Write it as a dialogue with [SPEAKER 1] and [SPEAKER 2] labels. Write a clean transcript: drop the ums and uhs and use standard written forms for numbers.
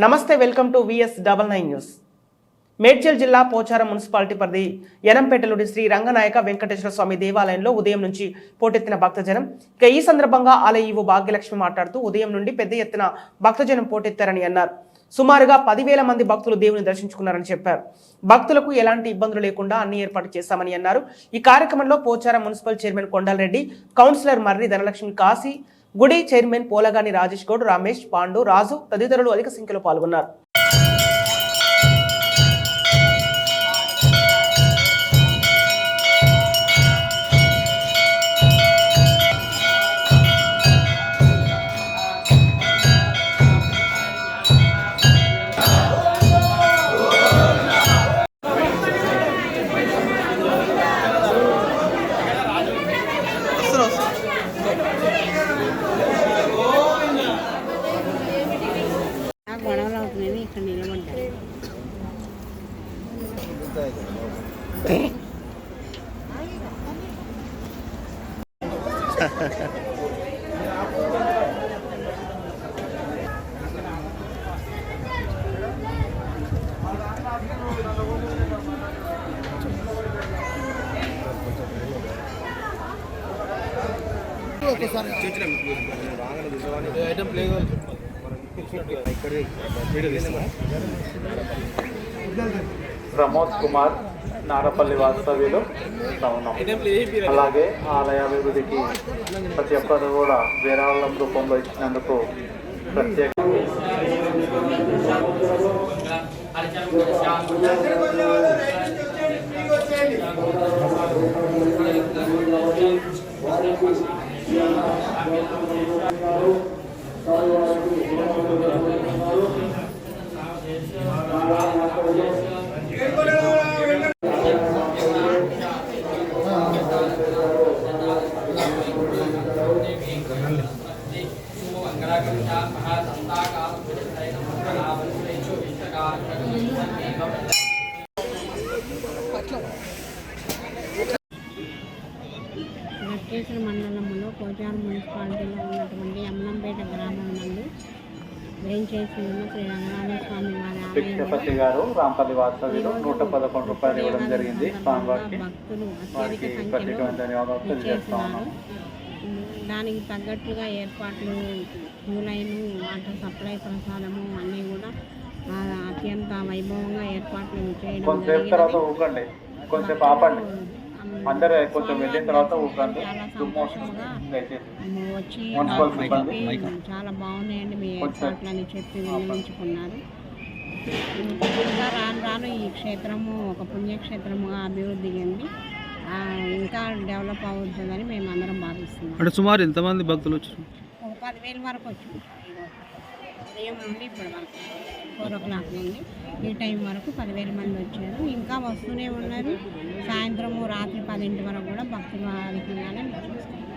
[SPEAKER 1] నమస్తే, welcome to VS99 news. Medchal జిల్లా Pocharam municipality పరిధి యనంపేటలోని శ్రీ రంగనాయక వెంకటేశ్వర స్వామి దేవాలయంలో ఉదయం నుంచి పోటెత్తిన భక్తజనం. ఇక ఈ సందర్భంగా ఆలయ ఈవో భాగ్యలక్ష్మి మాట్లాడుతూ ఉదయం నుండి పెద్ద ఎత్తున భక్తజనం పోటెత్తారని అన్నారు. సుమారుగా 10,000 మంది భక్తులు దేవుని దర్శించుకున్నారని చెప్పారు. భక్తులకు ఎలాంటి ఇబ్బందులు లేకుండా అన్ని ఏర్పాటు చేశామని అన్నారు. ఈ కార్యక్రమంలో Pocharam municipal chairman Kondalreddy, councillor Marri Dhanalakshmi, Kashi గుడి చైర్మన్ పోలగాని రాజేష్ గౌడ్, రమేష్, పాండు, రాజు తదితరులు అధిక సంఖ్యలో పాల్గొన్నారు.
[SPEAKER 2] గొడవలు అవుతున్నాయి. ఇక్కడ నిలబడ్డారు.
[SPEAKER 3] ప్రమోద్ కుమార్ నారపల్లి వాస్తవ్యులు అలాగే ఆలయ అభివృద్ధికి ప్రతి ఒక్కరు కూడా విరాళం రూపంలో ఇచ్చినందుకు ప్రత్యేక
[SPEAKER 2] వెంకటేశ్వర మండలంలో పోచారం మున్సిపాలిటీలో ఉన్నటువంటి యమనంపేట గ్రామం నందు వేంచేసి ఉన్న శ్రీ రంగనాథ స్వామి వారి
[SPEAKER 3] భిక్షపతి గారు రాంపల్లి వాస్తవ్యులు 111 రూపాయలు ఇవ్వడం జరిగింది. స్వామివారికి
[SPEAKER 2] భక్తులు అత్యధిక సంఖ్యలో చేస్తున్నారు. దానికి తగ్గట్టుగా ఏర్పాట్లు, క్యూలైన్, వాటర్ సప్లై, ప్రసాదము అన్నీ కూడా అత్యంత వైభవంగా ఏర్పాట్లు చేయడం జరిగింది.
[SPEAKER 3] అందరూ కొంచెం వెళ్ళిన తర్వాత
[SPEAKER 2] వచ్చి చాలా బాగున్నాయండి మీ ఏర్పాట్లు అని చెప్పి విన్నవించుకున్నారు. ఇంకా రాను రాను ఈ క్షేత్రము ఒక పుణ్యక్షేత్రముగా అభివృద్ధి చెంది ఇంకా డెవలప్ అవుతుందని మేము అందరం భావిస్తున్నాం.
[SPEAKER 4] అంటే సుమారు ఎంతమంది భక్తులు వచ్చారు?
[SPEAKER 2] ఒక 10,000 వరకు వచ్చారు. ఉదయం నుండి ఇప్పుడు వరకు 4 o'clock నుండి ఈ టైం వరకు 10,000 మంది వచ్చారు. ఇంకా వస్తూనే ఉన్నారు. సాయంత్రము రాత్రి 10 వరకు కూడా భక్తులు అధికంగానే వచ్చేస్తారు.